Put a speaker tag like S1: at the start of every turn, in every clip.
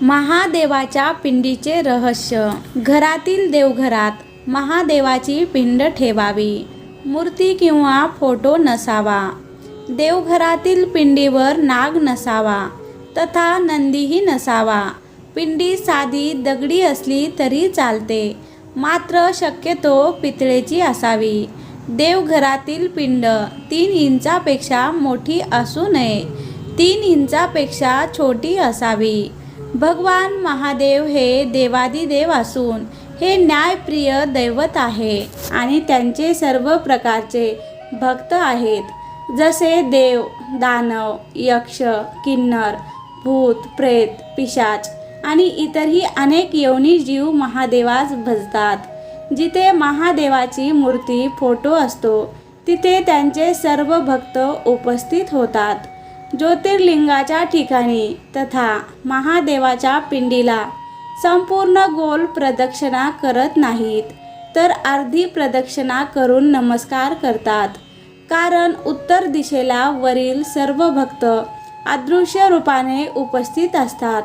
S1: महादेवाच्या पिंडीचे रहस्य. घरातील देवघरात महादेवाची पिंड ठेवावी. मूर्ती किंवा फोटो नसावा. देवघरातील पिंडीवर नाग नसावा तथा नंदीही नसावा. पिंडी साधी दगडी असली तरी चालते, मात्र शक्यतो पितळेची असावी. देवघरातील पिंड 3 इंचापेक्षा मोठी असू नये, 3 इंचापेक्षा छोटी असावी. भगवान महादेव हे देवादिदेव असून हे न्यायप्रिय दैवत आहे आणि त्यांचे सर्व प्रकारचे भक्त आहेत, जसे देव, दानव, यक्ष, किन्नर, भूत, प्रेत, पिशाच आणि इतरही अनेक योनी जीव महादेवास भजतात. जिथे महादेवाची मूर्ती, फोटो असतो तिथे त्यांचे सर्व भक्त उपस्थित होतात. ज्योतिर्लिंगाच्या ठिकाणी तथा महादेवाच्या पिंडीला संपूर्ण गोल प्रदक्षिणा करत नाहीत, तर अर्धी प्रदक्षिणा करून नमस्कार करतात. कारण उत्तर दिशेला वरील सर्व भक्त अदृश्य रूपाने उपस्थित असतात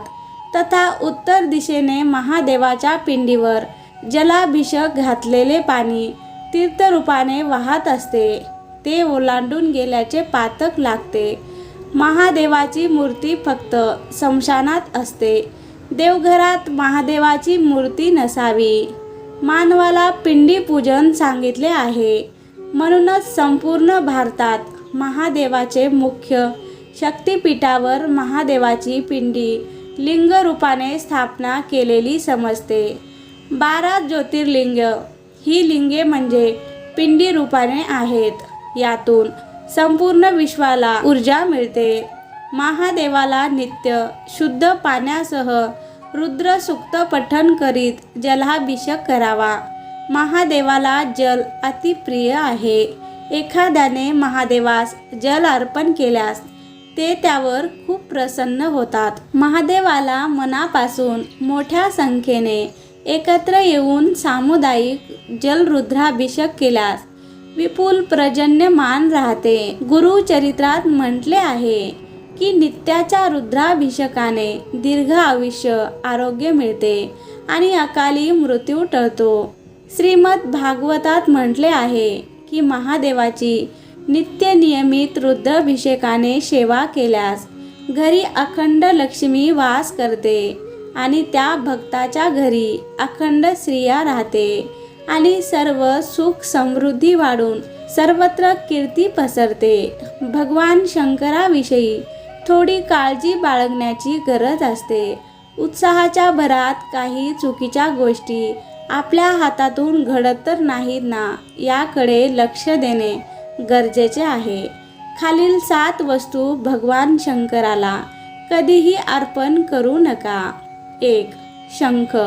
S1: तथा उत्तर दिशेने महादेवाच्या पिंडीवर जलाभिषेक घातलेले पाणी तीर्थरूपाने वाहत असते. ते ओलांडून गेल्याचे पातक लागते. महादेवाची मूर्ती फक्त स्मशानात असते. देवघरात महादेवाची मूर्ती नसावी. मानवाला पिंडी पूजन सांगितले आहे. म्हणूनच संपूर्ण भारतात महादेवाचे मुख्य शक्तिपीठावर महादेवाची पिंडी लिंग रूपाने स्थापना केलेली समजते. 12 ज्योतिर्लिंग ही लिंगे म्हणजे पिंडी रूपाने आहेत. यातून संपूर्ण विश्वाला ऊर्जा मिळते. महादेवाला नित्य शुद्ध पाण्यासह रुद्र सूक्त पठण करीत जलाभिषेक करावा. महादेवाला जल अतिप्रिय आहे. एखाद्याने महादेवास जल अर्पण केल्यास ते त्यावर खूप प्रसन्न होतात. महादेवाला मनापासून मोठ्या संख्येने एकत्र येऊन सामुदायिक जलरुद्राभिषेक केल्यास विपुल पर्जन्यमान राहते. गुरुचरित्रात म्हटले आहे की नित्याच्या रुद्राभिषेकाने दीर्घ आयुष्य, आरोग्य मिळते आणि अकाली मृत्यू टळतो. श्रीमद भागवतात म्हटले आहे की महादेवाची नित्य नियमित रुद्राभिषेकाने सेवा केल्यास घरी अखंड लक्ष्मी वास करते आणि त्या भक्ताच्या घरी अखंड स्त्रिया राहते आणि सर्व सुख समृद्धी वाढून सर्वत्र कीर्ती पसरते. भगवान शंकराविषयी थोडी काळजी बाळगण्याची गरज असते. उत्साहाच्या भरात काही चुकीच्या गोष्टी आपल्या हातातून घडत तर नाहीत ना, याकडे लक्ष देणे गरजेचे आहे. खालील 7 वस्तू भगवान शंकराला कधीही अर्पण करू नका. 1. शंख.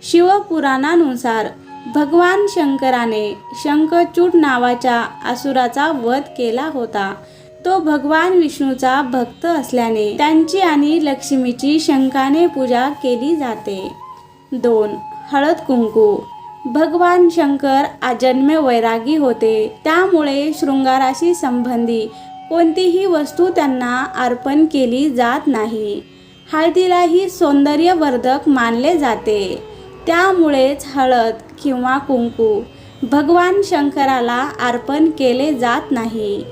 S1: शिवपुराणानुसार भगवान शंकराने शंखचूड नावाच्या असुराचा वध केला होता. तो भगवान विष्णूचा भक्त असल्याने त्यांची आणि लक्ष्मीची शंखाने पूजा केली जाते. 2. हळद कुंकू. भगवान शंकर आजन्म वैरागी होते, त्यामुळे शृंगाराशी संबंधी कोणतीही वस्तू त्यांना अर्पण केली जात नाही. हळदीलाही सौंदर्यवर्धक मानले जाते, त्यामुळेच हळद किंवा कुंकू भगवान शंकराला अर्पण केले जात नाही.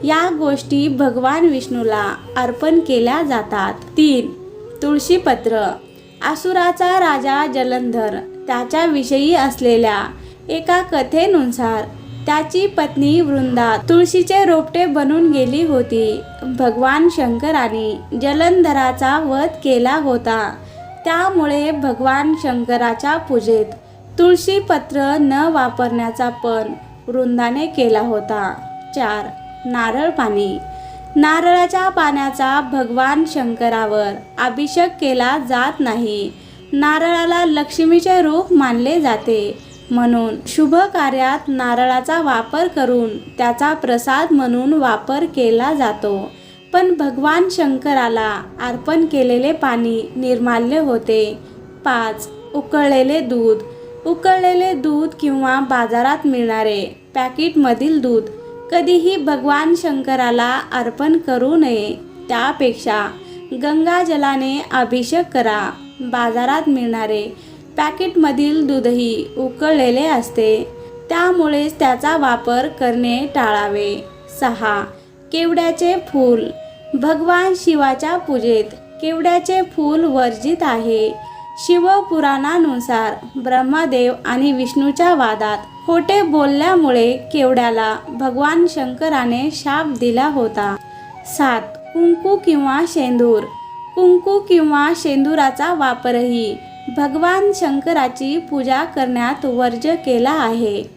S1: या गोष्टी भगवान विष्णूला अर्पण केल्या जातात. 3. तुळशीपत्र. असुराचा राजा जलंधर त्याच्याविषयी असलेल्या एका कथेनुसार त्याची पत्नी वृंदा तुळशीचे रोपटे बनून गेली होती. भगवान शंकराने जलंधराचा वध केला होता, त्यामुळे भगवान शंकराच्या पूजेत तुळशीपत्र न वापरण्याचा पण वृंदाने केला होता. 4. नारळ पाणी. नारळाच्या पाण्याचा भगवान शंकरावर अभिषेक केला जात नाही. नारळाला लक्ष्मीचे रूप मानले जाते, म्हणून शुभ कार्यात नारळाचा वापर करून त्याचा प्रसाद म्हणून वापर केला जातो. पण भगवान शंकराला अर्पण केलेले पाणी निर्माल्य होते. 5. उकळलेले दूध. उकळलेले दूध किंवा बाजारात मिळणारे पॅकेटमधील दूध कधीही भगवान शंकराला अर्पण करू नये. त्यापेक्षा गंगाजलाने अभिषेक करा. बाजारात मिळणारे पॅकेटमधील दूधही उकळलेले असते, त्यामुळेच त्याचा वापर करणे टाळावे. 6. केवड्याचे फूल. भगवान शिवाच्या पूजेत केवड्याचे फूल वर्जित आहे. शिवपुराणानुसार ब्रह्मदेव आणि विष्णूच्या वादात खोटे बोलल्यामुळे केवड्याला भगवान शंकराने शाप दिला होता. 7. कुंकू किंवा शेंदूर. कुंकू किंवा शेंदुराचा वापरही भगवान शंकराची पूजा करण्यात वर्ज्य केला आहे.